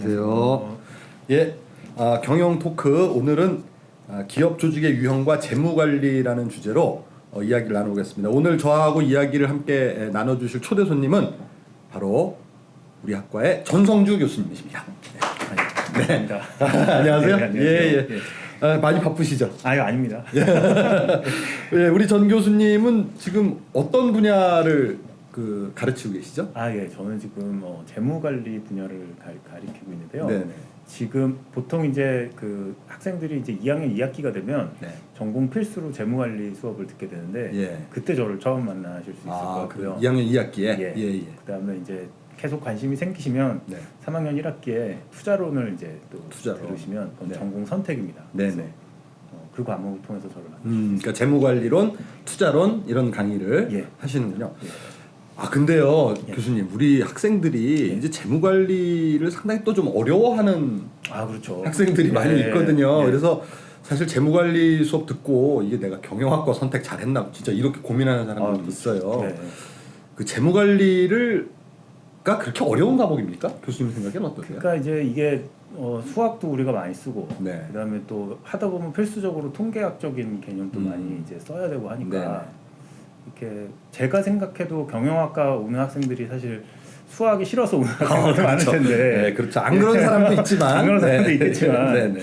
안녕하세요. 예, 경영 토크 오늘은 기업 조직의 유형과 재무 관리라는 주제로 이야기를 나누겠습니다. 오늘 저하고 이야기를 함께 나눠주실 초대 손님은 바로 우리 학과의 전성주 교수님이십니다. 네, 안녕하세요. 네, 안녕하세요. 예. 많이 바쁘시죠? 아닙니다. 예, 우리 전 교수님은 지금 어떤 분야를 가르치고 계시죠? 예, 저는 지금 재무 관리 분야를 가리키고 있는데요. 네네. 지금 보통 이제 그 학생들이 이제 2학년 2학기가 되면 네. 전공 필수로 재무 관리 수업을 듣게 되는데 예. 그때 저를 처음 만나실 수 있을 것 같고요. 2학년 2학기에. 예. 그다음에 이제 계속 관심이 생기시면 네. 3학년 1학기에 투자론을 이제 또 투자론. 들으시면 그건 네. 전공 선택입니다. 네네. 그래서 그 과목을 통해서 저를 만나실 수 그러니까 재무관리론, 투자론 이런 강의를 예. 하시는군요. 예. 근데요, 예. 교수님, 우리 학생들이 예. 이제 재무관리를 상당히 또 좀 어려워하는 그렇죠. 학생들이 많이 있거든요. 예. 그래서 사실 재무관리 수업 듣고 이게 내가 경영학과 선택 잘했나 진짜 이렇게 고민하는 사람들도 그렇죠. 있어요. 예. 그 재무관리가 그렇게 어려운 과목입니까? 교수님 생각에는 어떠세요? 그러니까 이제 이게 수학도 우리가 많이 쓰고 네. 그다음에 또 하다 보면 필수적으로 통계학적인 개념도 많이 이제 써야 되고 하니까 이렇게 제가 생각해도 경영학과 오는 학생들이 사실 수학이 싫어서 오는 학생들이 많을 텐데 네, 그렇죠. 안 그런 사람도 있지만. 안 그런 사람도 있겠지만 네네.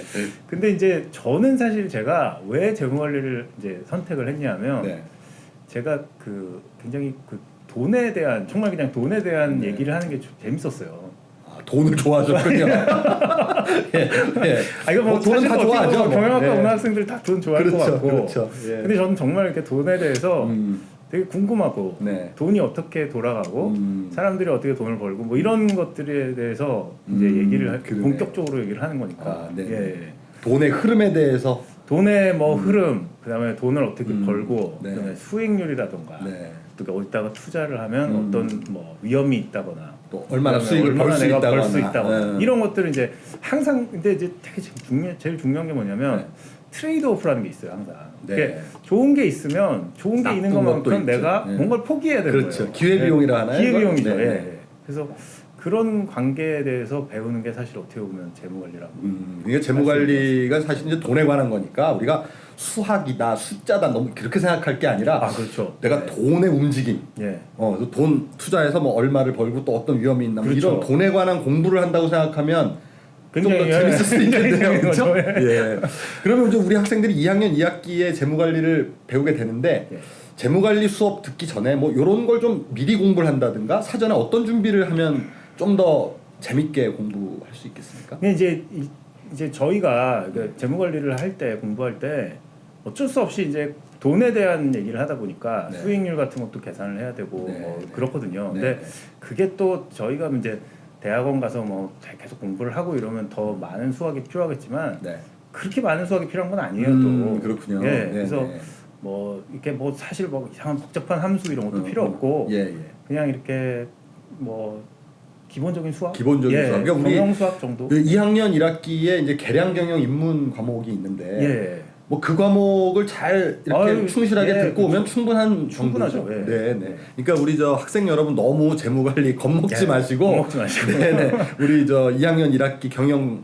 근데 이제 저는 사실 제가 왜 재무관리를 이제 선택을 했냐면 네. 제가 굉장히 돈에 대한 정말 그냥 돈에 대한 네. 얘기를 하는 게 재밌었어요. 돈을 좋아하셨군요. 예. 이거 뭐 돈은 다 좋아하죠. 뭐. 경영학과 네. 오는 학생들 다 돈 좋아할 것 같고. 그렇죠. 예. 근데 저는 정말 이렇게 돈에 대해서 되게 궁금하고 네. 돈이 어떻게 돌아가고 사람들이 어떻게 돈을 벌고 뭐 이런 것들에 대해서 이제 얘기를 그러네. 본격적으로 얘기를 하는 거니까. 네. 예. 돈의 흐름에 대해서. 돈의 뭐 흐름, 그다음에 돈을 어떻게 벌고, 네. 그다음에 수익률이라든가, 네. 또 어디다가 투자를 하면 어떤 뭐 위험이 있다거나, 또 얼마나 그다음에 수익을 벌 얼마나 수 내가 있다거나. 벌 수 있다거나 네. 이런 것들은 이제 항상 근데 이제 되게 제일 중요한 게 뭐냐면 네. 트레이드 오프라는 게 있어요 항상. 네. 그게 좋은 게 있으면 좋은 게 있는 나쁜 것도 것만큼 있죠. 내가 네. 뭔가를 포기해야 되는 그렇죠. 거예요. 기회비용이라 하나요? 기회비용이죠. 네. 예. 그래서 그런 관계에 대해서 배우는 게 사실 어떻게 보면 재무관리라고. 이게 재무관리가 사실 이제 돈에 관한 거니까 우리가 수학이다, 숫자다 너무 그렇게 생각할 게 아니라 그렇죠. 내가 네. 돈의 움직임, 예. 돈 투자해서 뭐 얼마를 벌고 또 어떤 위험이 있나 뭐 그렇죠. 이런 돈에 관한 공부를 한다고 생각하면 좀 더 굉장히, 재밌을 수도 있겠네요. 그렇죠? 거죠. 예. 그러면 이제 우리 학생들이 2학년 2학기에 재무관리를 배우게 되는데 예. 재무관리 수업 듣기 전에 뭐 이런 걸 좀 미리 공부를 한다든가 사전에 어떤 준비를 하면 좀 더 재밌게 공부할 수 있겠습니까? 근데 이제 저희가 재무 관리를 할 때 공부할 때 어쩔 수 없이 이제 돈에 대한 얘기를 하다 보니까 네. 수익률 같은 것도 계산을 해야 되고 네, 뭐 네. 그렇거든요. 네, 근데 네. 그게 또 저희가 이제 대학원 가서 뭐 계속 공부를 하고 이러면 더 많은 수학이 필요하겠지만 네. 그렇게 많은 수학이 필요한 건 아니에요. 또 그렇군요. 예, 네, 그래서 네. 뭐 이렇게 뭐 사실 뭐 이상한 복잡한 함수 이런 것도 필요 없고 예. 그냥 이렇게 뭐 기본적인 수학, 기본적인 수학. 그러니까 우리 경영 수학 정도. 그 2학년 1학기에 이제 계량 경영 입문 과목이 있는데 예. 뭐 그 과목을 잘 이렇게 충실하게 예, 듣고 오면 충분하죠. 충분하죠. 예. 네. 그러니까 우리 저 학생 여러분 너무 재무 관리 겁먹지 예, 마시고. 겁먹지 마시고. 네네. 우리 저 2학년 1학기 경영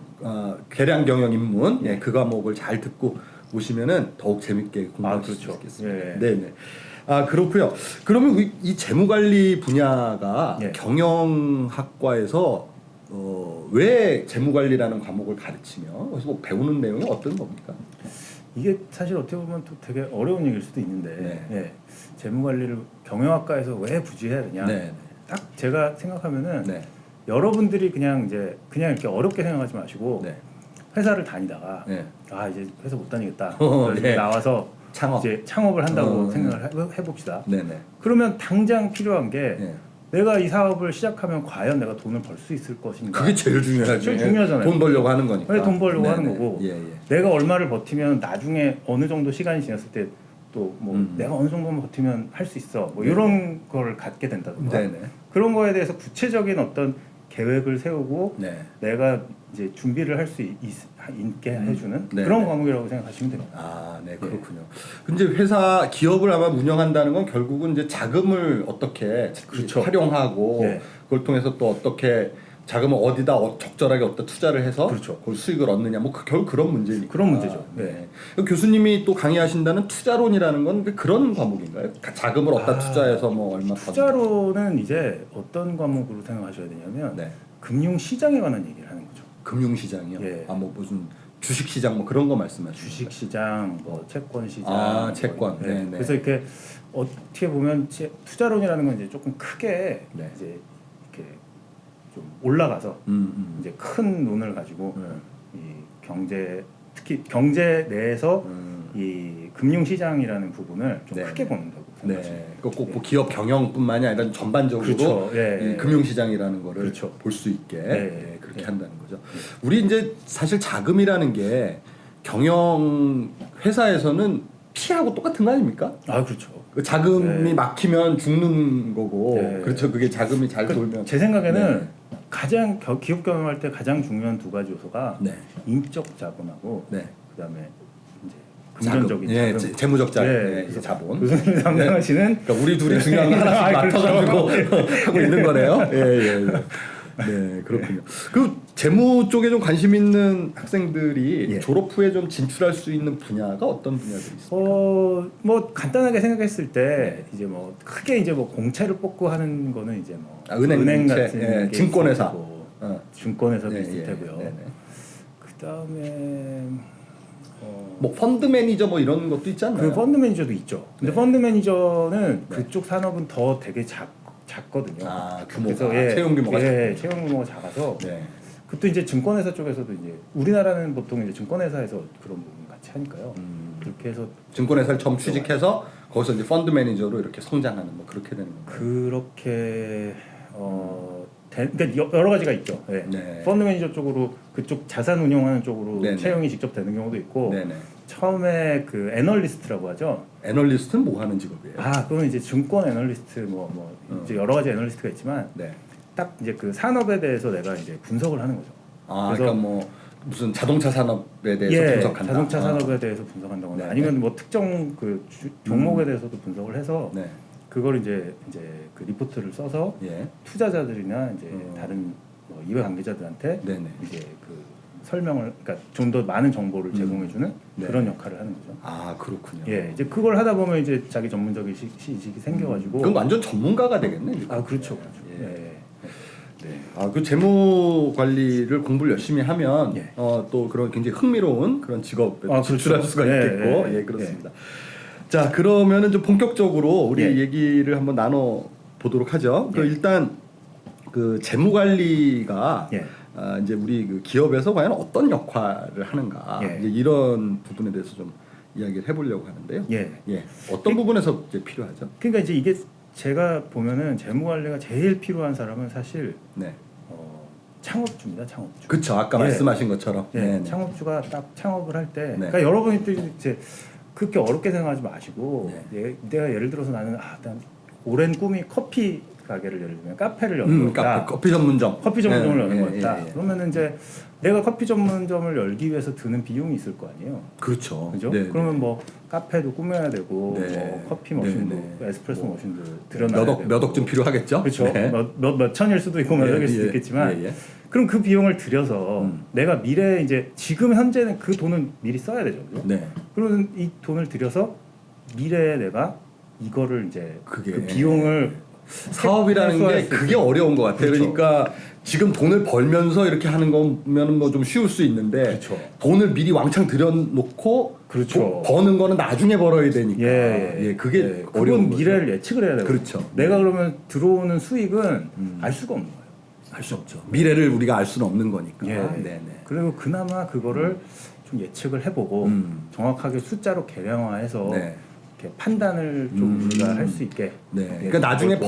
계량 경영 입문 그 과목을 잘 듣고 오시면은 더욱 재밌게 공부하실 수 그렇죠. 있겠습니다. 예. 네네. 그렇고요. 그러면 이 재무 관리 분야가 예. 경영학과에서 왜 재무 관리라는 과목을 가르치며 그래서 뭐 배우는 내용이 어떤 겁니까? 이게 사실 어떻게 보면 또 되게 어려운 얘기일 수도 있는데 네. 재무 관리를 경영학과에서 왜 굳이 해야 되냐? 네. 딱 제가 생각하면은 네. 여러분들이 그냥 이렇게 어렵게 생각하지 마시고 네. 회사를 다니다가 네. 이제 회사 못 다니겠다. 네. 나와서 창업. 이제 창업을 한다고 네. 생각을 해봅시다. 네네. 그러면 당장 필요한 게 네. 내가 이 사업을 시작하면 과연 내가 돈을 벌 수 있을 것인가? 그게 제일 중요하죠. 제일 중요하잖아요. 돈 벌려고 하는 거니까. 왜 돈 벌려고 네네. 하는 거고 예. 내가 얼마를 버티면 나중에 어느 정도 시간이 지났을 때 또 뭐 내가 어느 정도만 버티면 할 수 있어 뭐 이런 걸 갖게 된다든가 네네. 그런 거에 대해서 구체적인 어떤 계획을 세우고 네. 내가 이제 준비를 할 수 있게 해주는 네. 그런 과목이라고 생각하시면 됩니다. 네, 그렇군요. 근데 기업을 아마 운영한다는 건 결국은 이제 자금을 어떻게 그렇죠. 활용하고 네. 그걸 통해서 또 어떻게 자금을 어디다 적절하게 어디다 투자를 해서 그렇죠. 그걸 수익을 얻느냐 뭐 결국 그런 문제니까. 그런 문제죠. 네. 교수님이 또 강의하신다는 투자론이라는 건 그런 과목인가요? 자금을 어디다 투자해서 뭐 얼마 투자론은 이제 어떤 과목으로 생각하셔야 되냐면 네. 금융 시장에 관한 얘기를 하는 거죠. 금융시장이요? 예. 뭐 무슨 주식시장 뭐 그런 거 말씀하시는 주식 시장, 뭐 채권 시장. 아, 채권. 뭐, 네, 네. 그래서 이렇게 어떻게 보면 투자론이라는 건 이제 조금 크게 네. 이제 이렇게 좀 올라가서 이제 큰 논을 가지고 이 경제 특히 경제 내에서 이 금융 시장이라는 부분을 좀 네. 크게 보는다고 생각하시면 네. 꼭뭐 기업 경영뿐만이 아니라 전반적으로 그렇죠. 예, 이 예. 금융시장이라는 거를 그렇죠. 볼 수 있게 예, 그렇게 예. 한다는 거죠. 우리 이제 사실 자금이라는 게 경영 회사에서는 피하고 똑같은 거 아닙니까? 아 그렇죠. 그 자금이 네. 막히면 죽는 거고 네. 그렇죠. 그게 자금이 잘 돌면 제 생각에는 네. 가장 기업 경영할 때 가장 중요한 두 가지 요소가 네. 인적 자본하고 네. 그다음에 이제 금전적인 예, 자본. 재무적 자본, 예, 예, 그래서 자본. 교수님이 담당하시는 그러니까 우리 둘이 중요한 거 하나씩 아, 그렇죠. 맡아가지고 하고 있는 거네요. 예. 네, 그렇군요. 그 재무 쪽에 좀 관심 있는 학생들이 예. 졸업 후에 좀 진출할 수 있는 분야가 어떤 분야들이 있습니까? 뭐 간단하게 생각했을 때 이제 뭐 크게 이제 뭐 공채를 뽑고 하는 거는 이제 뭐 은행 공채, 같은 예, 게 증권회사. 있을 테고, 어. 증권회사도 예, 있을 예, 테고요. 네네. 그다음에 뭐 펀드 매니저 뭐 이런 것도 있지 않나요? 그 펀드 매니저도 있죠. 근데 네. 펀드 매니저는 네. 그쪽 산업은 더 되게 작거든요. 아, 규모가 그래서 채용 규모가 채용 규모가 작아서 네. 그것도 이제 증권회사 쪽에서도 이제 우리나라는 보통 이제 증권회사에서 그런 부분 같이 하니까요. 그렇게 해서 증권회사를 처음 취직해서 거기서 이제 펀드 매니저로 이렇게 성장하는 뭐 그렇게 되는 건가요? 그렇게 그러니까 여러 가지가 있죠. 네. 네. 펀드 매니저 쪽으로 그쪽 자산 운용하는 쪽으로 네네. 채용이 직접 되는 경우도 있고 네네. 처음에 그 애널리스트라고 하죠. 애널리스트는 뭐 하는 직업이에요? 그건 이제 증권 애널리스트 뭐 이제 여러 가지 애널리스트가 있지만 네. 딱 이제 그 산업에 대해서 내가 이제 분석을 하는 거죠. 그러니까 뭐 무슨 자동차 산업에 대해서 예, 분석한다. 자동차 산업에 대해서 분석한다거나 네, 아니면 뭐 특정 그 종목에 대해서도 분석을 해서 네. 그걸 이제 그 리포트를 써서 예. 투자자들이나 이제 다른 뭐 이해 관계자들한테 네네. 이제 그 설명을 그러니까 좀 더 많은 정보를 제공해주는 네. 그런 역할을 하는 거죠. 그렇군요. 예, 이제 그걸 하다 보면 이제 자기 전문적인 시식이 생겨가지고. 그럼 완전 전문가가 되겠네. 이제. 그렇죠. 예. 예. 네. 그 재무 관리를 공부를 열심히 하면 예. 또 그런 굉장히 흥미로운 그런 직업에 그렇죠. 진출할 수가 예, 있겠고, 예, 예, 그렇습니다. 자, 그러면은 좀 본격적으로 우리 예. 얘기를 한번 나눠 보도록 하죠. 그 예. 일단 그 재무 관리가 예. 이제 우리 그 기업에서 과연 어떤 역할을 하는가 예. 이제 이런 부분에 대해서 좀 이야기를 해보려고 하는데요. 예. 어떤 부분에서 이제 필요하죠? 그러니까 이제 이게 제가 보면은 재무 관리가 제일 필요한 사람은 사실 네. 창업주입니다. 창업주. 그렇죠. 아까 예. 말씀하신 것처럼. 예, 네, 네. 창업주가 딱 창업을 할 때, 네. 그러니까 여러분들이 이제 그렇게 어렵게 생각하지 마시고, 내가 예를 들어서 나는 일단 오랜 꿈이 커피 가게를 예를 들면 카페를 여는 거다. 커피 전문점. 커피 전문점을 예, 여는 예, 거다. 예, 예. 그러면은 이제 내가 커피 전문점을 열기 위해서 드는 비용이 있을 거 아니에요. 그렇죠. 그죠? 네, 그러면 네. 뭐 카페도 꾸며야 되고, 네. 뭐 커피 머신도, 네, 네. 에스프레소 뭐 머신도 들여놔야 되고. 몇 억쯤 필요하겠죠? 그렇죠. 네. 몇 천일 수도 있고 몇 억일 수도 있겠지만, 예. 그럼 그 비용을 들여서 내가 미래에 이제 지금 현재는 그 돈은 미리 써야 되죠. 그죠? 네. 그러면 이 돈을 들여서 미래에 내가 이거를 이제 그게 그 비용을 사업이라는 게 해소할 수 그게 있어요. 어려운 것 같아요. 그렇죠. 그러니까 지금 돈을 벌면서 이렇게 하는 거면은 뭐 좀 쉬울 수 있는데 그렇죠. 돈을 미리 왕창 들여놓고 그렇죠. 버는 거는 나중에 벌어야 되니까 예, 그게 예. 어려운 그건 미래를 예측을 해야 되고 그렇죠. 내가 그러면 들어오는 수익은 알 수가 없는 거예요. 알 수 없죠. 미래를 우리가 알 수는 없는 거니까. 예. 네네. 그리고 그나마 그거를 좀 예측을 해보고 정확하게 숫자로 계량화해서 네. 이렇게 판단을 좀 우리가 할 수 있게. 네. 예, 그러니까 나중에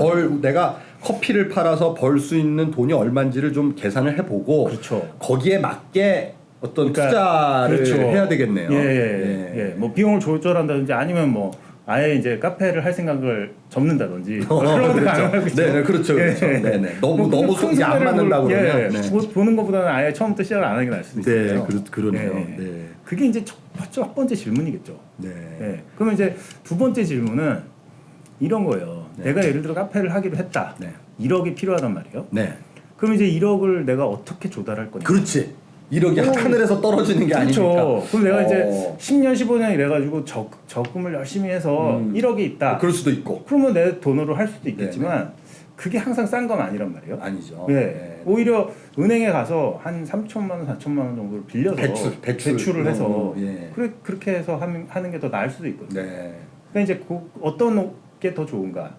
내가 커피를 팔아서 벌 수 있는 돈이 얼마인지를 좀 계산을 해보고 그렇죠. 거기에 맞게 어떤 그러니까, 투자를 그렇죠. 해야 되겠네요. 예. 뭐 비용을 조절한다든지 아니면 뭐 아예 이제 카페를 할 생각을 접는다든지 그런 것도 가능하겠죠. 네, 그렇죠. 그렇죠. 예. 네네. 너무 뭐 너무 큰 속이 안 손해를 맞는다고 그러면. 네. 보는 것보다는 아예 처음부터 시작을 안 하는 게 나을 수도 네, 있어요. 그러네요. 예. 네. 그게 이제 첫 번째 질문이겠죠. 네. 예. 그러면 이제 두 번째 질문은 이런 거예요. 네. 내가 예를 들어 카페를 하기로 했다. 네. 1억이 필요하단 말이에요. 네. 그럼 이제 1억을 내가 어떻게 조달할 거냐? 그렇지. 1억이 하늘에서 떨어지는 게 그렇죠. 아니니까. 그럼 내가 이제 10년, 15년 이래가지고 적금을 열심히 해서 1억이 있다. 그럴 수도 있고. 그러면 내 돈으로 할 수도 있겠지만 그게 항상 싼 건 아니란 말이에요. 아니죠. 네. 네. 오히려 은행에 가서 한 3천만 원, 4천만 원 정도를 빌려서 대출을 해서 예. 그렇게 해서 하는 게 더 나을 수도 있거든요. 네. 그러니까 이제 어떤 게 더 좋은가?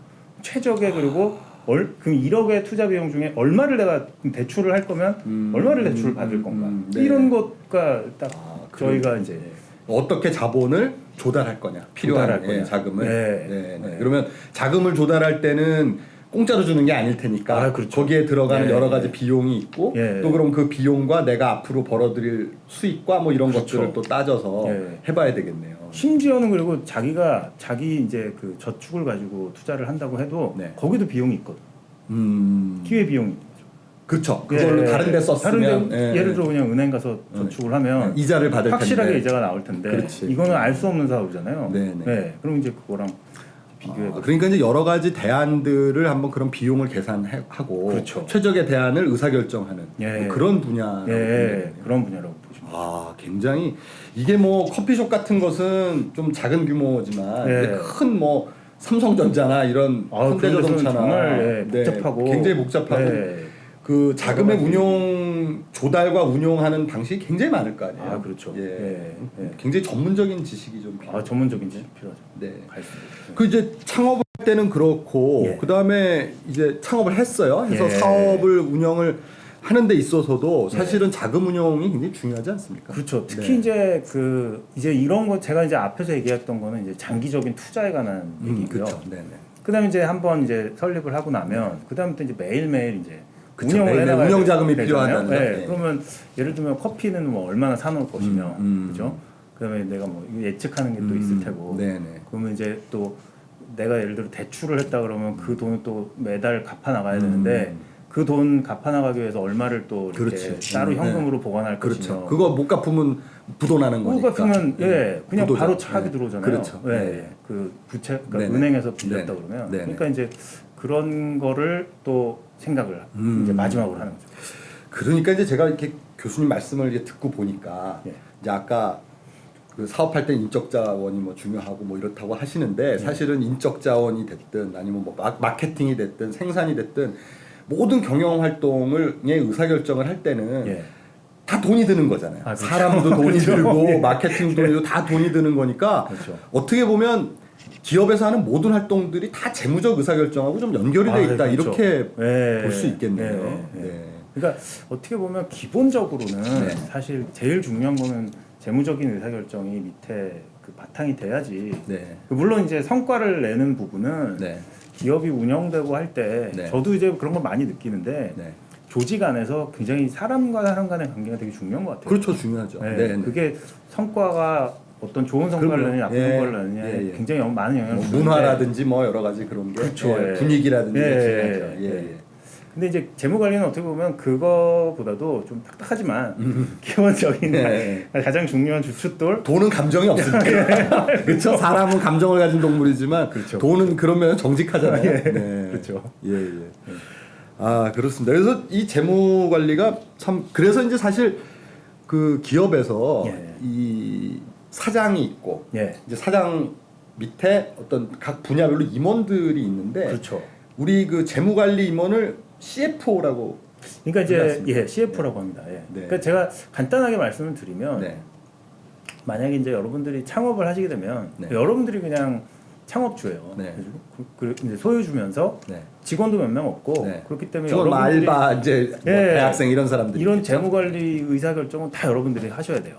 최적의 그리고 그럼 1억의 투자 비용 중에 얼마를 내가 대출을 할 거면 얼마를 대출을 받을 건가? 네. 이런 것과 딱 저희가 이제 어떻게 자본을 조달할 거냐, 필요한 조달할 거냐. 자금을. 네. 네. 네. 그러면 자금을 조달할 때는 공짜로 주는 게 아닐 테니까 그렇죠. 거기에 들어가는 네. 여러 가지 비용이 있고 또 그럼 그 비용과 내가 앞으로 벌어들일 수익과 뭐 이런 그렇죠. 것들을 또 따져서 해봐야 되겠네요. 심지어는 그리고 자기 이제 그 저축을 가지고 투자를 한다고 해도 거기도 비용이 있거든. 기회 비용이 있죠. 그렇죠. 그걸로 다른 데 썼으면 예를 들어 그냥 은행 가서 저축을 하면 이자를 받을 확실하게 텐데. 이자가 나올 텐데 그렇지. 이거는 알 수 없는 사업이잖아요. 네. 그럼 이제 그거랑 비교해 그러니까 이제 여러 가지 대안들을 한번 그런 비용을 계산하고 그렇죠. 최적의 대안을 의사결정하는 뭐 그런 분야라고 그런 분야라고 보시면 굉장히 이게 뭐 커피숍 같은 것은 좀 작은 규모지만 큰 뭐 삼성전자나 이런 현대자동차나 정말 복잡하고 굉장히 복잡하고 그 자금의 운용 조달과 운용하는 방식이 굉장히 많을 거 아니에요. 그렇죠. 굉장히 전문적인 지식이 좀 필요해요. 전문적인 지식 필요하죠. 네. 그 이제 창업할 때는 그렇고 그 다음에 이제 창업을 했어요. 해서 사업을 운영을 하는 데 있어서도 사실은 자금 운용이 굉장히 중요하지 않습니까? 그렇죠. 특히 이제 이런 거 제가 이제 앞에서 얘기했던 거는 이제 장기적인 투자에 관한 얘기고요. 그렇죠. 그다음에 이제 한번 이제 설립을 하고 나면 그다음부터 이제 매일매일 이제 그쵸, 운영을 해나가야 운영 자금이 되잖아요. 필요하다는 그러면 예를 들면 커피는 뭐 얼마나 사놓을 것이며, 그죠? 그다음에 내가 뭐 예측하는 게 또 있을 테고, 그러면 이제 또 내가 예를 들어 대출을 했다 그러면 그 돈을 또 매달 갚아 나가야 되는데 그 돈 갚아 나가기 위해서 얼마를 또 이렇게 따로 현금으로 보관할 것이며, 그거 못 갚으면 부도나는 거니까. 못 갚으면 그냥 부도죠. 바로 차압이 들어오잖아요. 그렇죠. 그 부채 그러니까 은행에서 빌렸다 그러면, 그러니까 이제 그런 거를 또 생각을 이제 마지막으로 하는 거죠. 그러니까 이제 제가 이렇게 교수님 말씀을 이렇게 듣고 보니까 이제 아까 그 사업할 때 인적 자원이 뭐 중요하고 뭐 이렇다고 하시는데 사실은 인적 자원이 됐든 아니면 뭐 마케팅이 됐든 생산이 됐든 모든 경영 활동을 의사 결정을 할 때는 다 돈이 드는 거잖아요. 그렇죠. 사람도 돈이 들고 마케팅 돈이 들고 다 돈이 드는 거니까 어떻게 보면 기업에서 하는 모든 활동들이 다 재무적 의사결정하고 좀 연결이 돼 있다 이렇게 볼 수 있겠네요. 그러니까 어떻게 보면 기본적으로는 사실 제일 중요한 거는 재무적인 의사결정이 밑에 그 바탕이 돼야지. 물론 이제 성과를 내는 부분은 기업이 운영되고 할 때 저도 이제 그런 걸 많이 느끼는데 조직 안에서 굉장히 사람과 사람 간의 관계가 되게 중요한 것 같아요. 그렇죠, 중요하죠. 그게 성과가 어떤 좋은 성과를 내느냐, 나쁜 성과를 내느냐 굉장히 많은 영향을 주는데 문화라든지 뭐 여러 가지 그런 게 분위기라든지 중요하죠. 근데 이제 재무 관리는 어떻게 보면 그거보다도 좀 딱딱하지만 기본적인 가장 중요한 주춧돌. 돈은 감정이 없으니까. 그렇죠. 사람은 감정을 가진 동물이지만 돈은 그러면 정직하잖아요. 그렇죠. 그렇습니다. 그래서 이 재무 관리가 참 그래서 이제 사실 그 기업에서 이 사장이 있고 이제 사장 밑에 어떤 각 분야별로 임원들이 있는데 우리 그 재무 관리 임원을 CFO라고 그러니까 이제 CFO라고 합니다. 그러니까 제가 간단하게 말씀을 드리면 만약에 이제 여러분들이 창업을 하시게 되면 여러분들이 그냥 창업주예요. 이제 소유주면서 직원도 몇 명 없고 그렇기 때문에 여러분들이 알바 이제 뭐 대학생 이런 사람들 이런 재무 관리 의사 결정은 다 여러분들이 하셔야 돼요.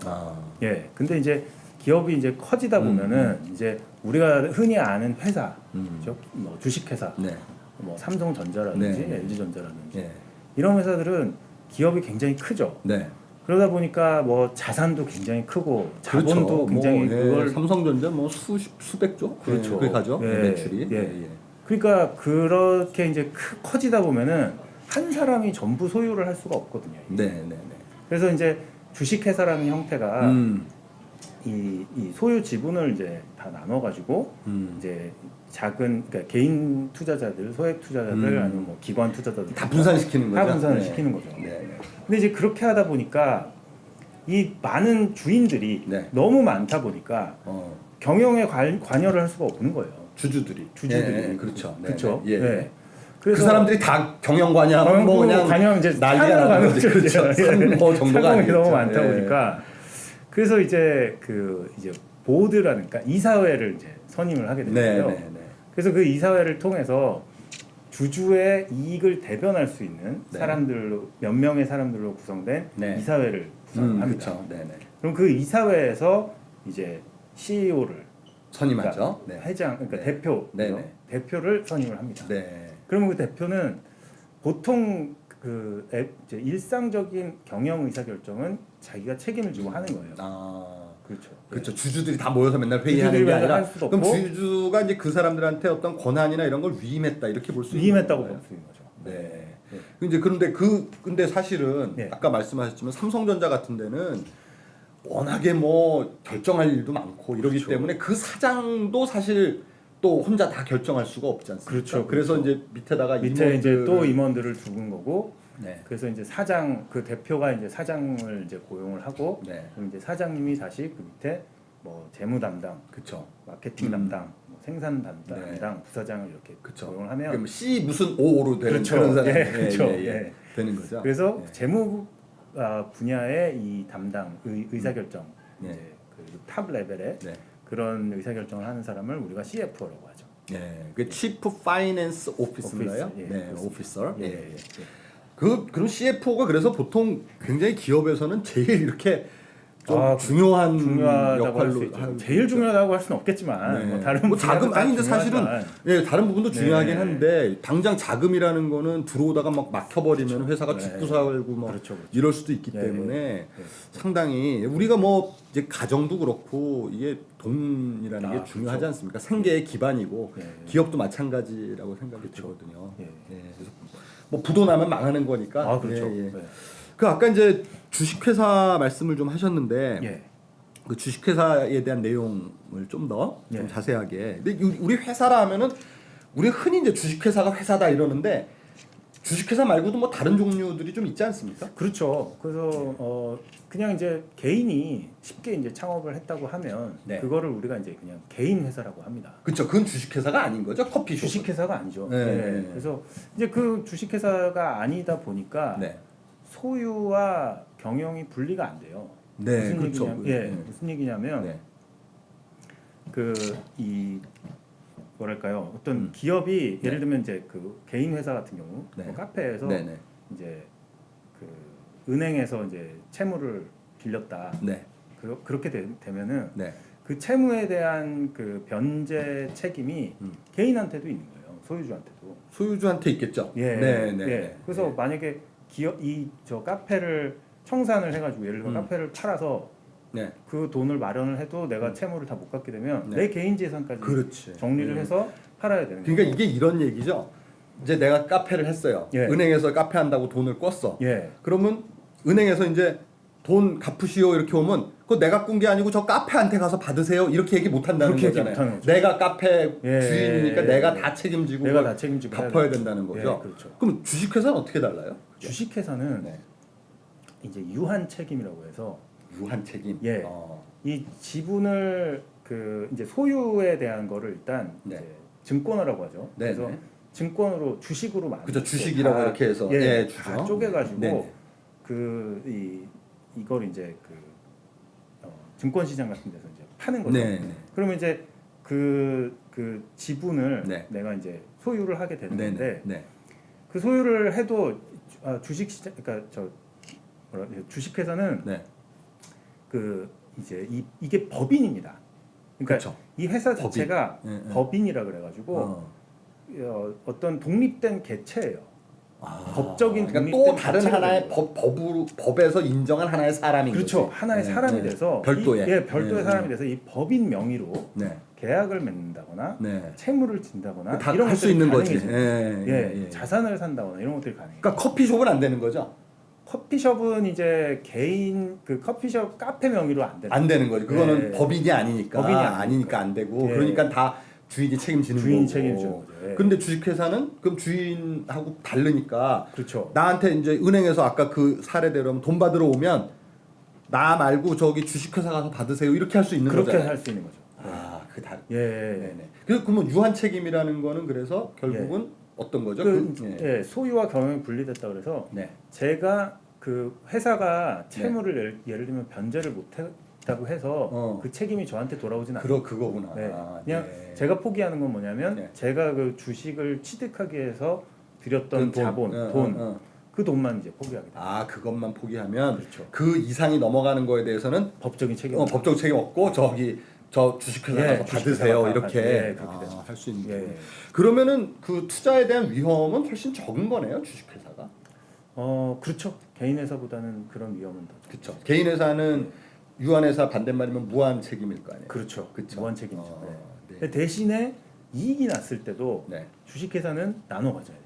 근데 이제 기업이 이제 커지다 보면은 이제 우리가 흔히 아는 회사, 그렇죠? 뭐 주식회사, 뭐 삼성전자라든지 LG전자라든지 이런 회사들은 기업이 굉장히 크죠. 그러다 보니까 뭐 자산도 굉장히 크고 자본도 굉장히 그걸 삼성전자 뭐 수백조 그렇게 가죠. 매출이. 그러니까 그렇게 이제 커지다 보면은 한 사람이 전부 소유를 할 수가 없거든요. 그래서 이제 주식회사라는 형태가 이 소유 지분을 이제 다 나눠 가지고 이제 작은 그러니까 개인 투자자들, 소액 투자자들 아니면 뭐 기관 투자자들 다 분산시키는 거죠. 다 분산을 네. 시키는 거죠. 네. 근데 이제 그렇게 하다 보니까 이 많은 주인들이 네. 너무 많다 보니까 경영에 관여를 할 수가 없는 거예요. 주주들이. 주주들이. 그렇죠. 네. 그렇죠. 네. 예. 네. 그 사람들이 다 경영관이하면 뭐 그냥 관여하면 이제 난리가 산으로 가는 거죠. 거죠. 그렇죠. 산뭐 정도가 상공이 아니겠죠. 너무 많다 예. 보니까 그래서 이제 이제 보드라는 그러니까 이사회를 이제 선임을 하게 된 네, 거예요. 네, 네. 그래서 그 이사회를 통해서 주주의 이익을 대변할 수 있는 네. 사람들로 몇 명의 사람들로 구성된 네. 이사회를 구성합니다. 그렇죠. 네, 네. 그럼 그 이사회에서 이제 CEO를 선임하죠. 그러니까 네. 회장 그러니까 네. 대표 네, 네. 대표를 선임을 합니다. 네. 그러면 그 대표는 보통 이제 일상적인 경영 의사 결정은 자기가 책임을 지고 하는 거예요. 그렇죠. 그렇죠. 주주들이 다 모여서 맨날 회의하는 주주들이 게 아니라 할 수도 그럼 없고. 주주가 이제 그 사람들한테 어떤 권한이나 이런 걸 위임했다 이렇게 볼 수 있는 위임했다고 거예요. 볼 수 있는 거죠. 네. 네. 이제 근데 사실은 네. 아까 말씀하셨지만 삼성전자 같은 데는 워낙에 뭐 결정할 일도 많고 이러기 그렇죠. 때문에 그 사장도 사실 또 혼자 다 결정할 수가 없지 않습니까? 그렇죠. 그래서 이제 밑에다가 밑에 이제 임원들을 또 임원들을 두는 거고, 네. 그래서 이제 사장 그 대표가 이제 사장을 이제 고용을 하고, 네. 그럼 이제 사장님이 다시 그 밑에 뭐 재무 담당, 그렇죠. 마케팅 담당, 뭐 생산 담당, 네. 부사장을 이렇게 그렇죠. 고용을 하면 그럼 C 무슨 O로 되는 그렇죠. 그런 사람 예, 그렇죠. 예. 되는 거죠. 그래서 예. 재무 분야의 이 담당 의사결정 네. 이제 그탑 레벨의 네. 그런 의사결정을 하는 사람을 우리가 CFO라고 하죠. 네, 그 Chief Finance Officer인가요? 오피스, 예, 네, 그렇습니다. 오피서. 예, 예. 예, 예. 그럼 CFO가 그래서 보통 굉장히 기업에서는 제일 이렇게 좀 중요하다고 중요한 할 수 역할로 있죠. 제일 중요하다고 할 수는 없겠지만 네. 뭐 다른 뭐 자금 분야도 다 아니 근데 사실은 중요하지만. 예 다른 부분도 중요하긴 네. 한데 당장 자금이라는 거는 들어오다가 막 막혀버리면 그렇죠. 회사가 네. 죽고 살고 뭐 그렇죠, 그렇죠. 이럴 수도 있기 네, 때문에 네. 상당히 우리가 뭐 이제 가정도 그렇고 이게 돈이라는 게 중요하지 그렇죠. 않습니까? 생계의 기반이고 네. 기업도 마찬가지라고 생각이 그렇죠. 들거든요. 예. 예, 그래서 뭐 부도 나면 망하는 거니까. 그렇죠. 예, 예. 네. 그 아까 이제 주식회사 말씀을 좀 하셨는데 예. 그 주식회사에 대한 내용을 좀 더 좀 예. 자세하게. 근데 우리 회사라 하면은 우리 흔히 이제 주식회사가 회사다 이러는데 주식회사 말고도 뭐 다른 종류들이 좀 있지 않습니까? 그렇죠. 그래서 그냥 이제 개인이 쉽게 이제 창업을 했다고 하면 네. 그거를 우리가 이제 그냥 개인 회사라고 합니다. 그렇죠. 그건 주식회사가 아닌 거죠. 커피숍. 주식회사가 아니죠. 네. 네. 그래서 이제 그 주식회사가 아니다 보니까 네. 소유와 경영이 분리가 안 돼요. 네, 무슨 그렇죠. 얘기냐면, 네. 무슨 얘기냐면 네. 이 뭐랄까요? 어떤 기업이 예를 들면 이제 그 개인 회사 같은 경우 네. 뭐 카페에서 네, 네. 이제 그 은행에서 이제 채무를 빌렸다. 네. 그렇게 되면은 네. 그 채무에 대한 그 변제 책임이 개인한테도 있는 거예요. 소유주한테도. 소유주한테 있겠죠. 예. 네, 네. 예. 네. 그래서 네. 만약에 기업 저 카페를 청산을 해가지고 예를 들어 카페를 팔아서 네. 그 돈을 마련을 해도 내가 채무를 다 못 갚게 되면 네. 내 개인 재산까지 그렇지. 정리를 해서 팔아야 되는 거예요. 그러니까 이게 이런 얘기죠. 이제 내가 카페를 했어요. 예. 은행에서 카페 한다고 돈을 꿨어. 예. 그러면 은행에서 이제 돈 갚으시오 이렇게 오면 그거 내가 꾼 게 아니고 저 카페한테 가서 받으세요 이렇게 얘기 못 한다는 그렇게 얘기 거잖아요. 못하는 거죠. 내가 카페 예. 주인이니까 내가 다 책임지고 내가 그걸 다 책임지고 갚아야 해야 된다는 거죠. 예, 그렇죠. 그럼 주식회사는 어떻게 달라요? 주식회사는 네. 이제 유한 책임이라고 해서 유한 책임. 예. 이 지분을 그 이제 소유에 대한 거를 일단 네. 이제 증권화라고 하죠. 네, 그래서 네. 증권으로 주식으로 만들 그죠, 주식이라고 이렇게 해서 예, 주죠. 다 쪼개가지고 네. 이걸 이제 증권시장 같은 데서 이제 파는 거죠. 네, 네. 그러면 이제 그 지분을 네. 내가 이제 소유를 하게 네, 되는데 네. 네. 그 소유를 해도 주식시장 그러니까 주식회사는 네. 그 이제 이게 법인입니다. 그러니까 그쵸. 이 회사 법인. 자체가 네, 네. 법인이라 그래가지고 어떤 독립된 개체예요. 아, 법적인 그러니까 독립된 또 다른 개체가 하나의 되는 거예요. 법에서 인정한 하나의 사람인 그렇죠. 거지. 하나의 네, 사람이 네. 돼서 별도의 별도의 사람이 돼서 이 법인 명의로 네. 계약을 맺는다거나 네. 채무를 진다거나 다 이런 할 수 것들이 있는 거지. 가능해져요. 예, 예, 자산을 산다거나 이런 것들이 가능해요. 그러니까 커피숍은 안 되는 거죠. 커피숍은 이제 개인 그 커피숍 카페 명의로 안 되는 안 되는 거죠. 그거는 네. 법인이 아니니까. 법인이 아니니까 안 되고. 예. 그러니까 다 주인이 책임지는 주인 거고. 책임지는 거죠. 예. 근데 주식회사는 그럼 주인하고 다르니까 그렇죠. 나한테 이제 은행에서 아까 그 사례대로 돈 받으러 오면 나 말고 저기 주식회사 가서 받으세요. 이렇게 할 수 있는 그렇게 거잖아요. 할 수 있는 거죠. 아, 그 다른. 예. 네네. 그러면 유한 책임이라는 거는 그래서 결국은 어떤 거죠? 예, 소유와 경영이 분리됐다 그래서 네. 제가 그 회사가 채무를 예를 들면 변제를 못했다고 해서 그 책임이 저한테 돌아오진 않아요. 그거구나. 네. 아, 그냥 네. 제가 포기하는 건 뭐냐면 네. 제가 그 주식을 취득하기 위해서 들였던 그 돈. 자본, 돈, 그 돈만 이제 포기하게 돼요. 아, 그것만 포기하면 그렇죠. 그 이상이 넘어가는 거에 대해서는 법적인 책임. 법적 책임 없고 저기 저 주식회사 예, 가서 주식회사 받으세요. 가서 이렇게 예, 그렇게 되는 할 수 있는. 예. 그러면은 그 투자에 대한 위험은 훨씬 적은 거네요, 주식회사가. 그렇죠. 개인 회사보다는 그런 위험은 더. 그렇죠. 개인 회사는 유한회사 반대말이면 무한 책임일 거 아니에요. 그렇죠. 그쵸? 무한 책임이죠. 어, 네. 네. 근데 대신에 이익이 났을 때도 네. 주식회사는 나눠 가져야 돼요.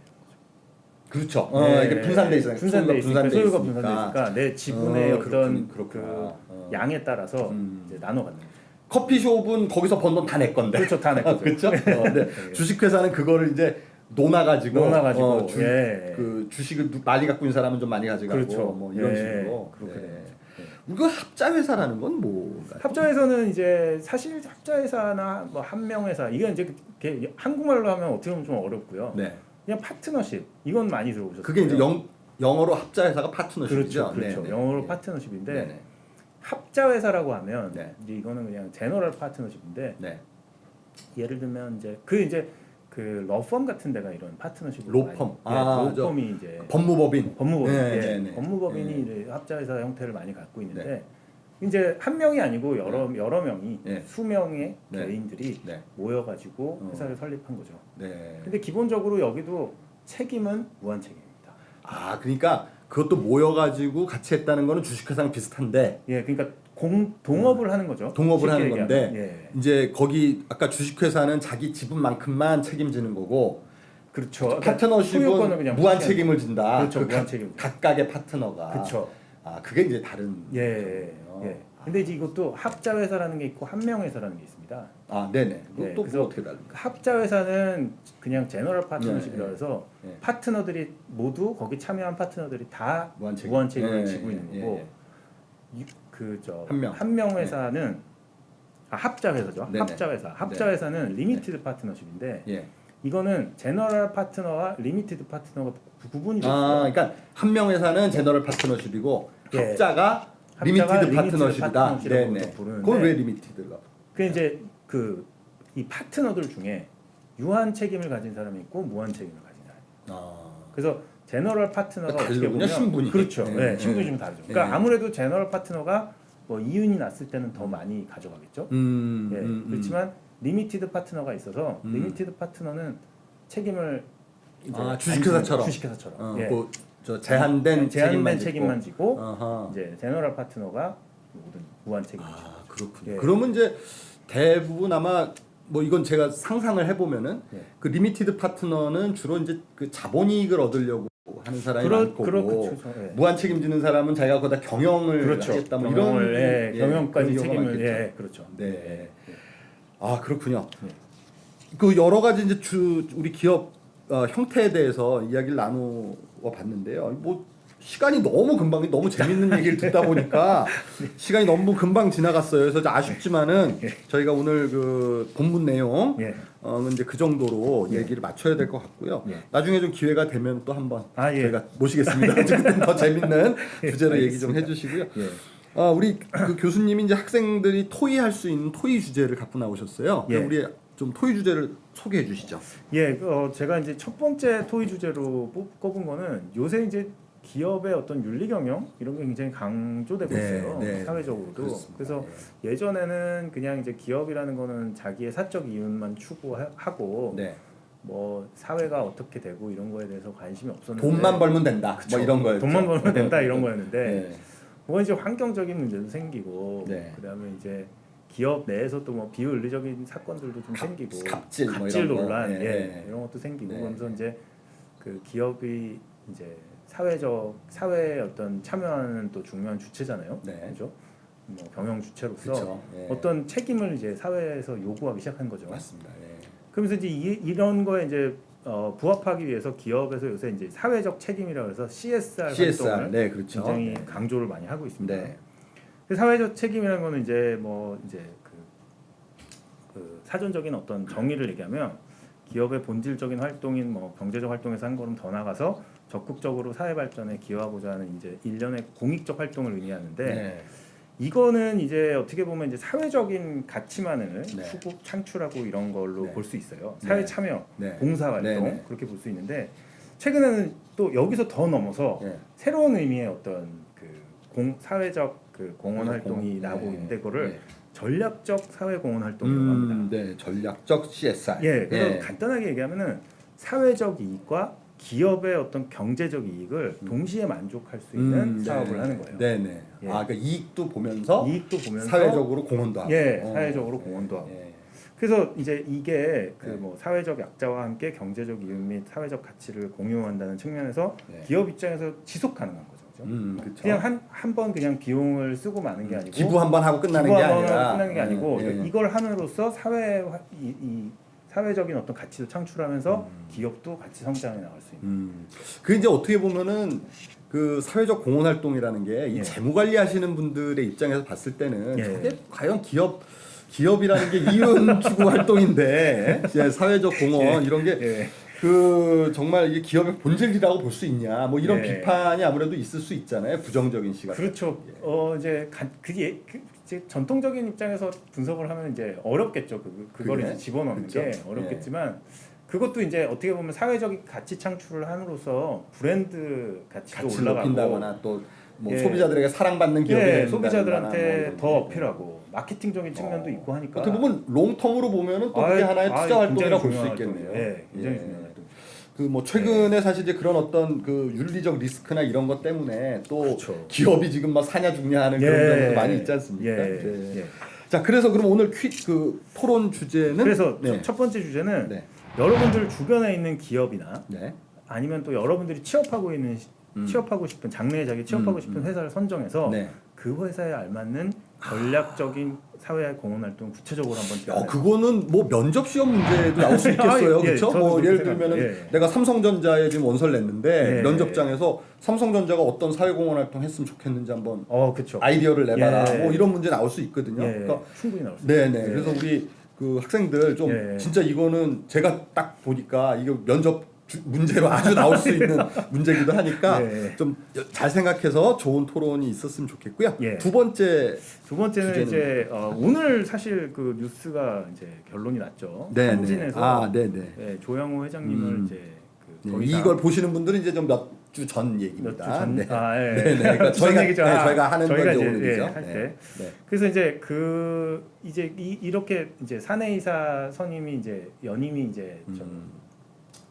그렇죠. 네. 이게 분산돼 있어요. 분산돼 있으니까 소유가 분산돼 있으니까. 있으니까 내 지분의 어떤 그렇구나. 그 양에 따라서 이제 나눠 갖는 거죠. 커피숍은 거기서 번 돈 다 내 건데. 그렇죠, 다 내 거죠. 그렇죠. 네. 주식회사는 그거를 이제 논아가지고 예. 그 주식을 많이 갖고 있는 사람은 좀 많이 가져가고 그렇죠. 뭐 이런 예. 식으로 그렇게 네. 되는 거죠. 예. 이거 합자회사라는 건 뭐가요? 합자회사는 이제 사실 합자회사나 뭐 한명회사 이건 이제 한국말로 하면 어떻게 보면 좀 어렵고요. 네. 그냥 파트너십 이건 많이 들어보셨어요. 그게 이제 영어로 합자회사가 파트너십이죠. 그렇죠. 네, 영어로 네. 파트너십인데 네. 합자회사라고 하면 네. 이제 이거는 그냥 제너럴 파트너십인데 네. 예를 들면 이제 그 러펌 같은 데가 이런 파트너십을 로펌. 로펌이 이제 법무법인. 법무법인 네, 예, 네, 네. 법무법인이 네. 이제 합자회사 형태를 많이 갖고 있는데 이제 한 명이 아니고 여러 명이 네. 수명의 네. 개인들이 네. 모여가지고 회사를 설립한 거죠. 네. 근데 기본적으로 여기도 책임은 무한 책임입니다. 아, 그러니까 그것도 모여가지고 같이 했다는 거는 주식회사랑 비슷한데 예, 그러니까 동업을 하는 거죠. 동업을 쉽게 하는 얘기하면. 건데 예. 이제 거기 아까 주식회사는 자기 지분만큼만 책임지는 거고 그렇죠. 파트너십은 소유권을 그냥 무한 포기하는 책임을 진다. 그렇죠, 그 무한 책임을 각각의 파트너가. 그렇죠. 아, 그게 이제 다른. 예. 거군요. 예. 근데 이제 이것도 합자 회사라는 게 있고 한명 회사라는 게 있습니다. 아, 네네. 네, 또 그래서 어떻게 다른가? 합자 회사는 그냥 제너럴 파트너십이라 네, 해서 네. 파트너들이 모두 거기 참여한 파트너들이 다 무한 책임. 무한 책임을 예, 지고 있는 예, 거고 예. 한 명 회사는 합자 회사죠. 네네. 합자 회사. 합자 회사는 리미티드 파트너십인데 예. 이거는 제너럴 파트너와 리미티드 파트너가 구분이 돼요. 아, 그러니까 한 명 회사는 제너럴 파트너십이고 예. 합자가 리미티드 파트너십이다. 파트너십이라고 네네. 부르는데 그건 왜 리미티드가? 그 이제 이 파트너들 중에 유한 책임을 가진 사람이 있고 무한 책임을 가진 사람이 있고. 아. 그래서 제너럴 파트너가 어떻게 다르군요, 보면 신분이. 그렇죠. 네, 네, 네. 신분이 좀 다르죠. 그러니까 네. 아무래도 제너럴 파트너가 뭐 이윤이 났을 때는 더 많이 가져가겠죠. 예, 그렇지만 리미티드 파트너가 있어서 리미티드 파트너는 책임을 이제 주식회사처럼. 주식회사처럼 예. 저 제한된 책임만 지고 아하. 이제 제너럴 파트너가 모든 무한 책임을 지고. 아, 그렇군요. 예. 그러면 이제 대부분 아마 뭐 이건 제가 상상을 해보면은 예. 그 리미티드 파트너는 주로 이제 그 자본이익을 얻으려고 하는 사람이 많고 그렇죠. 예. 무한 책임지는 사람은 자기가 거기다 경영을 그렇죠. 하겠다 뭐 경영을, 이런 예, 경영까지 그런 경우가 책임을 많겠죠. 예, 그렇죠. 네. 예. 아, 그렇군요. 예. 그 여러 가지 이제 우리 기업 형태에 대해서 이야기를 나누어 봤는데요. 뭐 시간이 너무 금방 너무 재밌는 얘기를 듣다 보니까 시간이 너무 금방 지나갔어요. 그래서 좀 아쉽지만은 저희가 오늘 그 본문 내용 예. 이제 그 정도로 얘기를 맞춰야 될 것 같고요. 예. 나중에 좀 기회가 되면 또 한번 예. 저희가 모시겠습니다. 그때는 더 재밌는 주제로 얘기 좀 해주시고요. 예. 우리 그 교수님이 이제 학생들이 토의할 수 있는 토의 주제를 갖고 나오셨어요. 예. 우리 좀 토의 주제를 소개해 주시죠. 예, 제가 이제 첫 번째 토의 주제로 꼽은 거는 요새 이제 기업의 어떤 윤리 경영 이런 게 굉장히 강조되고 있어요. 사회적으로도. 그렇습니다. 그래서 예전에는 그냥 이제 기업이라는 거는 자기의 사적 이윤만 추구하고 네. 뭐 사회가 어떻게 되고 이런 거에 대해서 관심이 없었는데 돈만 벌면 된다. 그쵸. 뭐 이런 거였죠. 돈만 벌면 된다 이런 거였는데 네. 뭐 이제 환경적인 문제도 생기고 네. 그다음에 이제 기업 내에서 또 뭐 비윤리적인 사건들도 좀 생기고 갑질 뭐 갑질 이런 거. 논란 네. 이런 것도 생기고 네. 그러면서 이제 그 기업이 이제 사회의 어떤 참여하는 또 중요한 주체잖아요. 네. 그죠? 뭐 경영 주체로서 그쵸. 예. 어떤 책임을 이제 사회에서 요구하기 시작한 거죠. 맞습니다. 예. 그러면서 이제 이런 거에 이제 부합하기 위해서 기업에서 요새 이제 사회적 책임이라고 해서 CSR 활동을 네, 그렇죠. 굉장히 네. 강조를 많이 하고 있습니다. 네. 그 사회적 책임이라는 거는 이제 그 사전적인 어떤 정의를 얘기하면 기업의 본질적인 활동인 뭐 경제적 활동에서 한 걸음 더 나가서 적극적으로 사회 발전에 기여하고자 하는 이제 일련의 공익적 활동을 의미하는데 네. 이거는 이제 어떻게 보면 이제 사회적인 가치만을 네. 추구 창출하고 이런 걸로 네. 볼 수 있어요. 네. 사회 참여, 네. 봉사 활동 네, 네. 그렇게 볼 수 있는데 최근에는 또 여기서 더 넘어서 네. 새로운 의미의 어떤 사회적 그 공헌 활동이 공헌. 나오고 네. 있는데 그거를 네. 전략적 사회 공헌 활동이라고 합니다. 네, 전략적 CSR. 예, 그래서 예. 간단하게 얘기하면은 사회적 이익과 기업의 어떤 경제적 이익을 동시에 만족할 수 있는 사업을 네. 하는 거예요. 네, 네. 예. 아, 그러니까 이익도 보면서 이익도 보면서 사회적으로 공헌도 하고. 예, 사회적으로 공헌도 하고. 예. 그래서 이제 이게 그 네. 뭐 사회적 약자와 함께 경제적 이익 및 사회적 가치를 공유한다는 측면에서 네. 기업 입장에서 지속 가능한 거죠. 그죠? 그렇죠. 그냥 한 번 그냥 비용을 쓰고 마는 게 아니고 기부 한 번 하고 끝나는 게 기부 한번 아니라 하고 끝나는 게 아니고 예. 이걸 함으로써 이 사회적인 어떤 가치도 창출하면서 기업도 같이 성장해 나갈 수 있는. 그 이제 어떻게 보면은 그 사회적 공헌 활동이라는 게 이 예. 재무 관리하시는 분들의 입장에서 봤을 때는 예. 저게 과연 기업이라는 게 이윤 추구 활동인데 이제 사회적 공헌 이런 게 예. 그 정말 이게 기업의 본질이라고 볼 수 있냐 뭐 이런 예. 비판이 아무래도 있을 수 있잖아요. 부정적인 시각. 그렇죠. 그게 이제 전통적인 입장에서 분석을 하면 이제 어렵겠죠. 그걸 그게? 이제 집어넣는 그쵸? 게 어렵겠지만 그것도 이제 어떻게 보면 사회적 가치 창출을 함으로써 브랜드 가치도 가치 올라가고 높인다거나 또 뭐 예. 소비자들에게 사랑받는 기업이 예, 된다거나 소비자들한테 뭐 더 이런 어필하고 마케팅적인 측면도 있고 하니까 어떻게 보면 롱텀으로 보면은 또 그게 하나의 투자 활동이라고 볼 수 있겠네요. 예, 굉장히 중요한 활동. 그 뭐 최근에 사실 이제 그런 어떤 그 윤리적 리스크나 이런 것 때문에 또 그렇죠. 기업이 지금 막 사냐 죽냐하는 그런 경우도 많이 있지 않습니까? 예, 네. 예. 자, 그래서 그럼 오늘 그 토론 주제는 그래서 네. 첫 번째 주제는 네. 여러분들 주변에 있는 기업이나 네. 아니면 또 여러분들이 취업하고 싶은 장래에 자기 취업하고 싶은 회사를 선정해서 네. 그 회사에 알맞는 전략적인 사회 공헌 활동 구체적으로 한번 제안해. 그거는 뭐 면접 시험 문제도 나올 수 있겠어요, 아, 예, 그렇죠? 저도 뭐 그렇게 예를 생각합니다. 들면은 예. 내가 삼성전자에 지금 원서를 냈는데 예. 면접장에서 삼성전자가 어떤 사회공헌 활동 했으면 좋겠는지 한번 그렇죠. 아이디어를 내봐라. 예. 뭐 이런 문제 나올 수 있거든요. 예, 그러니까 충분히 나올 수 네네. 있어요. 그래서 우리 그 학생들 좀 예. 진짜 이거는 제가 딱 보니까 이거 면접 문제로 아주 나올 수 있는 문제기도 하니까 예. 좀 잘 생각해서 좋은 토론이 있었으면 좋겠고요. 예. 두 번째는 이제 오늘 사실 그 뉴스가 이제 결론이 났죠. 네네. 한진에서 네네. 네, 조양호 회장님을 이제 네, 더 이상 이걸 보시는 분들은 이제 좀 몇 주 전 몇 얘기입니다. 주 전, 네. 예. 네네. 그러니까 저희가 얘기죠. 저희가 하는 저희가 건지 이제, 오늘이죠. 할 때. 네. 그래서 이제 이렇게 이제 사내이사 선임이 이제 연임이 이제 좀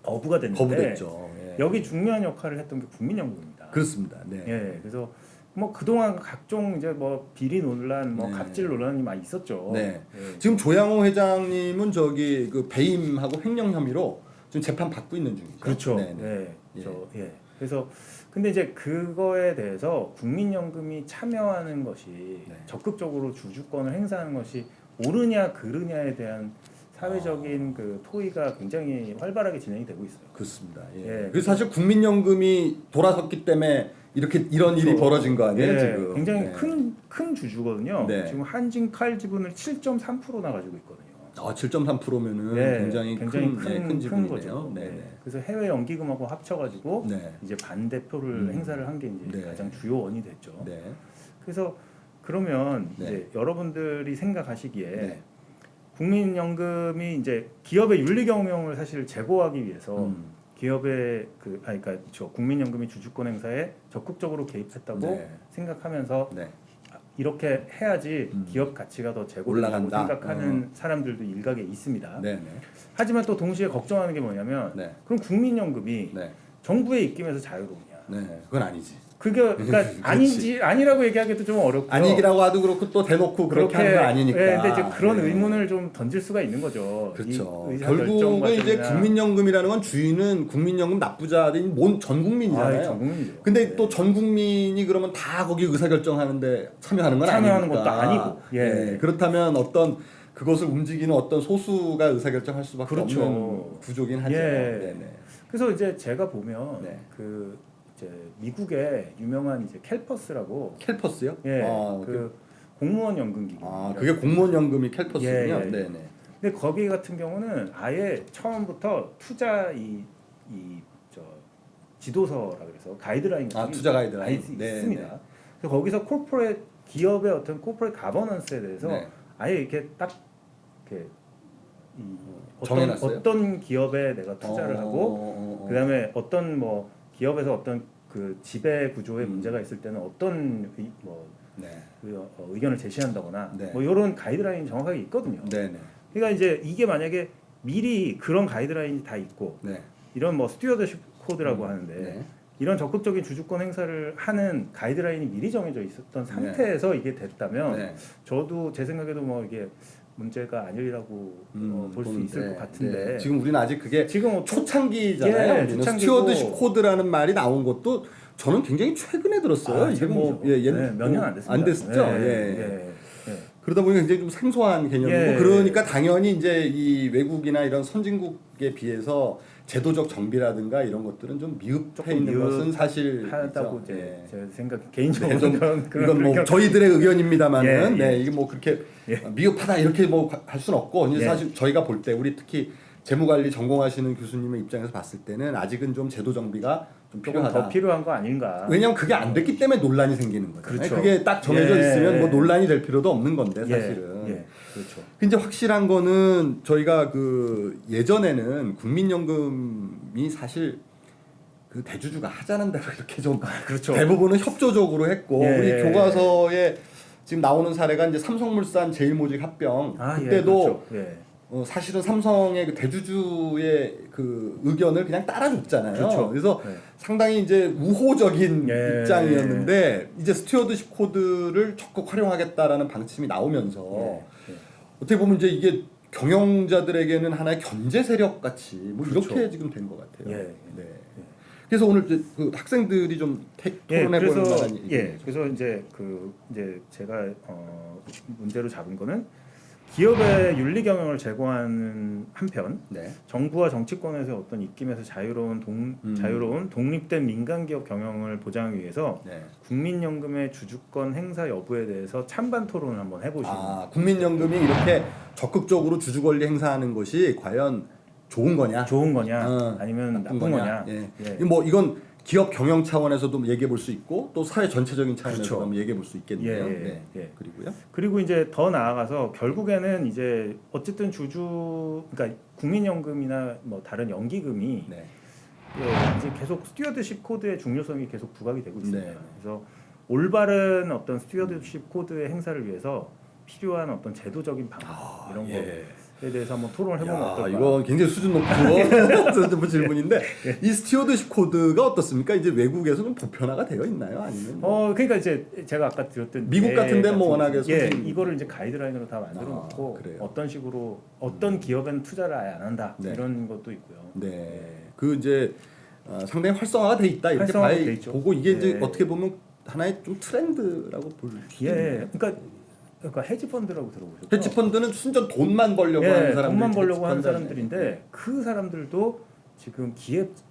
거부가 됐는데 거부됐죠. 예. 여기 중요한 역할을 했던 게 국민연금입니다. 그렇습니다. 네. 예, 그래서 뭐 그동안 각종 이제 뭐 비리 논란, 뭐 네. 갑질 논란이 많이 있었죠. 네. 예. 지금 조양호 회장님은 저기 그 배임하고 횡령 혐의로 지금 재판 받고 있는 중이죠. 그렇죠. 네네. 네. 예. 예. 그래서 근데 이제 그거에 대해서 국민연금이 참여하는 것이 네. 적극적으로 주주권을 행사하는 것이 옳으냐 그르냐에 대한 사회적인 그 토의가 굉장히 활발하게 진행이 되고 있어요. 그렇습니다. 예. 예. 그래서 사실 국민연금이 돌아섰기 때문에 이런 일이 벌어진 거 아니에요 예, 지금? 굉장히 네. 큰 주주거든요. 네. 지금 한진칼 지분을 7.3%나 가지고 있거든요. 7.3%면은 네, 굉장히 큰 지분이네요. 거죠. 네. 네. 그래서 해외 연기금하고 합쳐가지고 네. 이제 반대표를 행사를 한 게 이제 네. 가장 주요 원이 됐죠. 네. 그래서 그러면 네. 이제 여러분들이 생각하시기에 네. 국민연금이 이제 기업의 윤리 경영을 사실 제고하기 위해서 기업의 그러니까 저 국민연금이 주주권 행사에 적극적으로 개입했다고 네. 생각하면서 네. 이렇게 해야지 기업 가치가 더 제고된다고 올라간다. 생각하는 사람들도 일각에 있습니다. 네. 네. 하지만 또 동시에 걱정하는 게 뭐냐면 네. 그럼 국민연금이 네. 정부의 입김에서 자유로우냐? 네. 그건 아니지. 그러니까 아닌지 아니라고 얘기하기도 좀 어렵고 아니라고 하도 그렇고 또 대놓고 그렇게 하는 건 아니니까. 예, 근데 이제 그런 네. 의문을 좀 던질 수가 있는 거죠. 그렇죠. 이 의사 결국은 결정 이제 과정이나- 국민연금이라는 건 주인은 국민연금 납부자들이 전 국민이잖아요. 전 국민이죠. 근데 네. 또 전 국민이 그러면 다 거기 의사결정하는데 참여하는 건 참여하는 아니니까. 것도 아니고. 예. 그렇다면 어떤 그것을 움직이는 어떤 소수가 의사결정할 수밖에 그렇죠. 없는 구조긴 하죠. 예. 네네. 그래서 이제 제가 보면 네. 그 이제 미국의 유명한 이제 캘퍼스라고 캘퍼스요? 예, 아, 그 공무원 연금 기구. 그게 공무원 연금이 캘퍼스군요. 예, 예. 네네. 근데 거기 같은 경우는 아예 처음부터 투자 저 지도서라 그래서 가이드라인 같은 게 투자 가이드라인. 많이 네, 있습니다. 네. 그래서 거기서 코퍼레이트 기업의 어떤 코퍼레이트 가버넌스에 대해서 네. 아예 이렇게 딱 이렇게 정해놨어요? 어떤 기업에 내가 투자를 하고 그다음에 어떤 뭐 기업에서 어떤 그 지배 구조에 문제가 있을 때는 어떤 네. 의견을 제시한다거나 네. 뭐 이런 가이드라인이 정확하게 있거든요. 네네. 그러니까 이제 이게 만약에 미리 그런 가이드라인이 다 있고 네. 이런 뭐 스튜어드십 코드라고 하는데 네. 이런 적극적인 주주권 행사를 하는 가이드라인이 미리 정해져 있었던 상태에서 이게 됐다면 네. 저도 제 생각에도 뭐 이게 문제가 아니라고 볼 수 있을 것 같은데 네. 지금 우리는 아직 그게 지금 초창기잖아요. 예, 우리는 초창기고. 스튜어드십 코드라는 말이 나온 것도 저는 굉장히 최근에 들었어요. 이게 뭐 몇 년 안 됐습니다. 안 됐었죠. 그러다 보니 굉장히 좀 생소한 개념이고 예. 그러니까 당연히 이제 이 외국이나 이런 선진국에 비해서 제도적 정비라든가 이런 것들은 좀 미흡해 조금 있는 것은 사실 하다고 있죠. 이제 예. 제 생각 개인적으로 네, 좀 그런 이건 뭐 의견- 저희들의 의견입니다만은 예, 예. 네, 이게 뭐 그렇게 예. 미흡하다 이렇게 뭐 할 수는 없고 이제 예. 사실 저희가 볼 때 우리 특히 재무관리 전공하시는 교수님의 입장에서 봤을 때는 아직은 좀 제도 정비가 좀 조금 필요하다. 더 필요한 거 아닌가? 왜냐하면 그게 안 됐기 때문에 논란이 생기는 거잖아요. 그렇죠. 그게 딱 정해져 예. 있으면 뭐 논란이 될 필요도 없는 건데 예, 사실은. 예, 그렇죠. 근데 확실한 거는 저희가 그 예전에는 국민연금이 사실 그 대주주가 하자는 대로 이렇게 좀 그렇죠. 대부분은 협조적으로 했고 예. 우리 교과서에 지금 나오는 사례가 이제 삼성물산 제일모직 합병 그때도 그렇죠. 예. 사실은 삼성의 그 대주주의 그 의견을 그냥 따라줬잖아요. 그렇죠. 그래서 네. 상당히 이제 우호적인 예. 입장이었는데 이제 스튜어드십 코드를 적극 활용하겠다라는 방침이 나오면서 예. 어떻게 보면 이제 이게 경영자들에게는 하나의 견제 세력 같이 뭐 그렇죠. 이렇게 지금 된 것 같아요. 예. 네. 그래서 오늘 이제 그 학생들이 좀 토론해 보는 만한 그래서 이제 제가 문제로 잡은 거는 기업의 윤리 경영을 제공하는 한편 네. 정부와 정치권에서 어떤 입김에서 자유로운 독립된 민간 기업 경영을 보장하기 위해서 네. 국민연금의 주주권 행사 여부에 대해서 찬반 토론을 한번 해보시면 국민연금이 이렇게 적극적으로 주주 권리 행사하는 것이 과연 좋은 거냐? 좋은 거냐 아니면 나쁜 거냐? 예. 예. 뭐 이건 기업 경영 차원에서도 얘기해 볼 수 있고 또 사회 전체적인 차원에서도 그렇죠. 한번 얘기해 볼 수 있겠네요. 예, 네. 예. 그리고요. 그리고 이제 더 나아가서 결국에는 이제 어쨌든 그러니까 국민연금이나 뭐 다른 연기금이 네. 이제 계속 스튜어드십 코드의 중요성이 계속 부각이 되고 있습니다. 네. 그래서 올바른 어떤 스튜어드십 코드의 행사를 위해서 필요한 어떤 제도적인 방법 이런 거에 대해서 한번 토론을 해보면 어떨까? 이거 굉장히 수준 높은 질문인데 이 스튜어드십 코드가 어떻습니까? 이제 외국에서 좀 보편화가 되어 있나요? 아니면 그러니까 이제 제가 아까 드렸던 미국 같은 데는 뭐 같은 워낙에 이거를 이제 가이드라인으로 다 만들어 놓고 그래요? 어떤 식으로 어떤 기업에는 투자를 아예 안 한다 네. 이런 것도 있고요. 네. 그 이제 상당히 활성화가 돼 있다 이렇게 활성화가 돼 있죠. 보고 이게 이제 네. 어떻게 보면 하나의 좀 트렌드라고 볼 수 있네요. 그러니까 헤지 펀드라고 들어보셨죠? 헤지 펀드는 순전 돈만 벌려고 하는 사람들, 돈만 벌려고 하는 헤지 펀드 사람들인데 그 사람들도 지금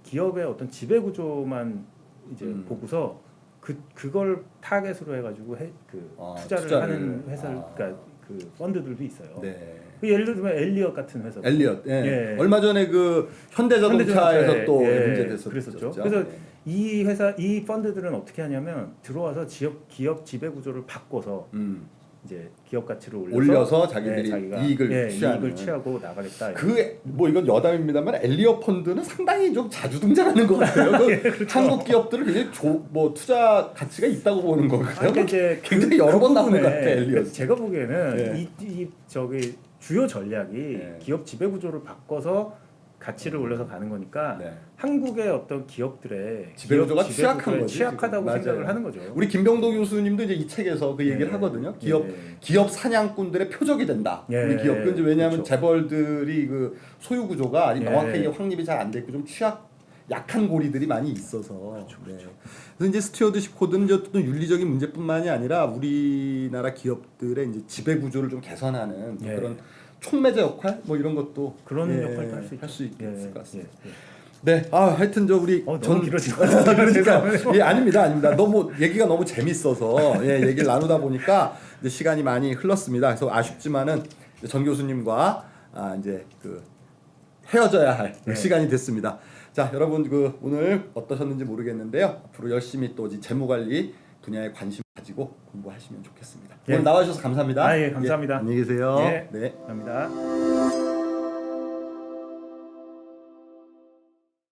기업의 어떤 지배 구조만 이제 보고서 그걸 타겟으로 해가지고 투자를 하는 회사, 그러니까 그 펀드들도 있어요. 네. 그 예를 들면 엘리엇 같은 회사. 엘리엇. 예. 예. 얼마 전에 그 현대자동차에서 또 문제됐었죠. 그랬었죠. 그래서 이 펀드들은 어떻게 하냐면 들어와서 기업 지배 구조를 바꿔서 이제 기업 가치를 올려서 자기들이 이익을 취하고 나가겠다. 뭐 이건 여담입니다만 엘리엇 펀드는 상당히 좀 자주 등장하는 것 같아요. 그렇죠. 한국 기업들을 굉장히 뭐 투자 가치가 있다고 보는 거고요. 그러니까 이제 굉장히 여러 번 나오는 것 같아요. 엘리엇. 제가 보기에는 이 주요 전략이 기업 지배 구조를 바꿔서 가치를 올려서 가는 거니까 네. 한국의 어떤 기업들의 지배구조가 기업 취약한 거지, 취약하다고 지금. 생각을 맞아요. 하는 거죠. 우리 김병도 교수님도 이제 이 책에서 그 얘기를 예. 하거든요. 예. 기업 사냥꾼들의 표적이 된다. 예. 우리 기업도 이제 왜냐하면 그렇죠. 재벌들이 그 소유 구조가 아직 예. 명확하게 확립이 잘 안 됐고 좀 약한 고리들이 많이 있어서. 그렇죠. 그래서 이제 스튜어드십 코드는 이제 어떤 윤리적인 문제뿐만이 아니라 우리나라 기업들의 이제 지배 구조를 좀 개선하는 예. 그런 촉매제 역할 뭐 이런 것도 그런 예, 역할도 할 수 있죠. 할 수 있을 것 같습니다. 예. 네, 하여튼 저 우리 너무 길어지고 그러니까 예, 아닙니다. 너무 얘기가 너무 재밌어서 얘기를 나누다 보니까 이제 시간이 많이 흘렀습니다. 그래서 아쉽지만은 전 교수님과 이제 그 헤어져야 할 네. 시간이 됐습니다. 자, 여러분 그 오늘 어떠셨는지 모르겠는데요. 앞으로 열심히 또 재무 관리 분야에 관심 가지고 공부하시면 좋겠습니다. 예. 오늘 나와주셔서 감사합니다. 예, 감사합니다. 안녕히 계세요. 예. 네. 감사합니다.